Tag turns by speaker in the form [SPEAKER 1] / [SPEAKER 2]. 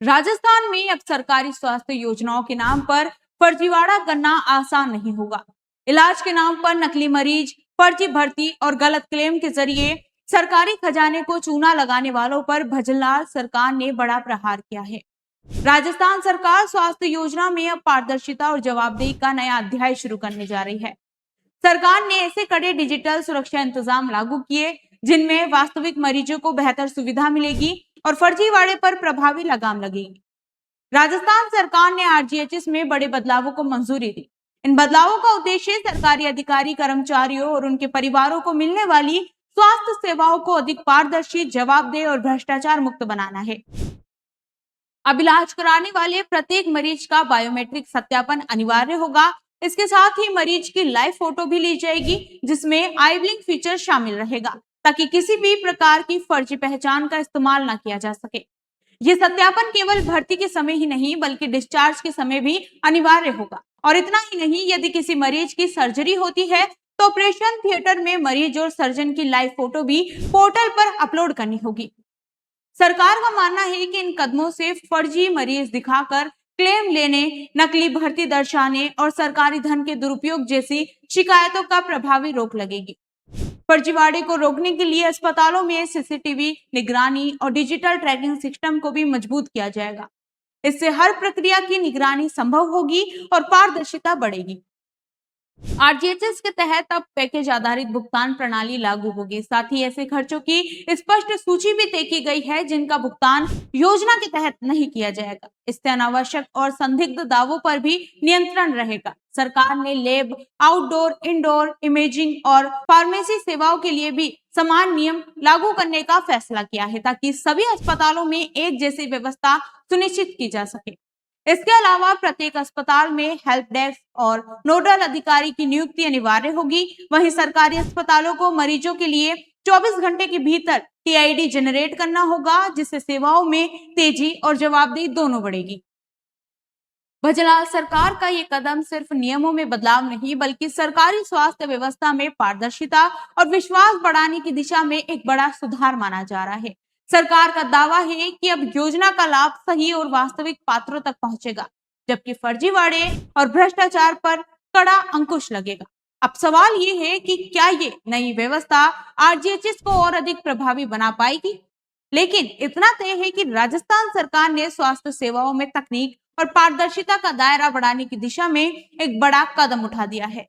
[SPEAKER 1] राजस्थान में अब सरकारी स्वास्थ्य योजनाओं के नाम पर फर्जीवाड़ा करना आसान नहीं होगा। इलाज के नाम पर नकली मरीज, फर्जी भर्ती और गलत क्लेम के जरिए सरकारी खजाने को चूना लगाने वालों पर भजनलाल सरकार ने बड़ा प्रहार किया है। राजस्थान सरकार स्वास्थ्य योजना में अब पारदर्शिता और जवाबदेही का नया अध्याय शुरू करने जा रही है। सरकार ने ऐसे कड़े डिजिटल सुरक्षा इंतजाम लागू किए जिनमें वास्तविक मरीजों को बेहतर सुविधा मिलेगी और फर्जीवाड़े पर प्रभावी लगाम लगेगी। राजस्थान सरकार ने आरजीएचएस में बड़े बदलावों को मंजूरी दी। इन बदलावों का उद्देश्य सरकारी अधिकारी, कर्मचारियों और उनके परिवारों को मिलने वाली स्वास्थ्य सेवाओं को अधिक पारदर्शी, जवाबदेह और भ्रष्टाचार मुक्त बनाना है। अब इलाज कराने वाले प्रत्येक मरीज का बायोमेट्रिक सत्यापन अनिवार्य होगा। इसके साथ ही मरीज की लाइव फोटो भी ली जाएगी जिसमें आई ब्लिंक फीचर शामिल रहेगा ताकि किसी भी प्रकार की फर्जी पहचान का इस्तेमाल न किया जा सके। ये सत्यापन केवल भर्ती के समय ही नहीं बल्कि डिस्चार्ज के समय भी अनिवार्य होगा। और इतना ही नहीं, यदि किसी मरीज की सर्जरी होती है तो ऑपरेशन थिएटर में मरीज और सर्जन की लाइव फोटो भी पोर्टल पर अपलोड करनी होगी। सरकार का मानना है कि इन कदमों से फर्जी मरीज दिखाकर क्लेम लेने, नकली भर्ती दर्शाने और सरकारी धन के दुरुपयोग जैसी शिकायतों का प्रभावी रोक लगेगी। फर्जीवाड़े को रोकने के लिए अस्पतालों में सीसीटीवी निगरानी और डिजिटल ट्रैकिंग सिस्टम को भी मजबूत किया जाएगा। इससे हर प्रक्रिया की निगरानी संभव होगी और पारदर्शिता बढ़ेगी। आरजीएचएस के तहत अब पैकेज आधारित भुगतान प्रणाली लागू होगी। साथ ही ऐसे खर्चों की स्पष्ट सूची भी तय की गई है जिनका भुगतान योजना के तहत नहीं किया जाएगा। इससे अनावश्यक और संदिग्ध दावों पर भी नियंत्रण रहेगा। सरकार ने लैब, आउटडोर, इंडोर इमेजिंग और फार्मेसी सेवाओं के लिए भी समान नियम लागू करने का फैसला किया है ताकि सभी अस्पतालों में एक जैसी व्यवस्था सुनिश्चित की जा सके। इसके अलावा प्रत्येक अस्पताल में हेल्प डेस्क और नोडल अधिकारी की नियुक्ति अनिवार्य होगी। वहीं सरकारी अस्पतालों को मरीजों के लिए 24 घंटे के भीतर टीआईडी जनरेट करना होगा जिससे सेवाओं में तेजी और जवाबदेही दोनों बढ़ेगी। भजनलाल सरकार का ये कदम सिर्फ नियमों में बदलाव नहीं बल्कि सरकारी स्वास्थ्य व्यवस्था में पारदर्शिता और विश्वास बढ़ाने की दिशा में एक बड़ा सुधार माना जा रहा है। सरकार का दावा है कि अब योजना का लाभ सही और वास्तविक पात्रों तक पहुंचेगा, जबकि फर्जीवाड़े और भ्रष्टाचार पर कड़ा अंकुश लगेगा। अब सवाल ये है कि क्या ये नई व्यवस्था आरजीएचएस को और अधिक प्रभावी बना पाएगी? लेकिन इतना तय है कि राजस्थान सरकार ने स्वास्थ्य सेवाओं में तकनीक और पारदर्शिता का दायरा बढ़ाने की दिशा में एक बड़ा कदम उठा दिया है।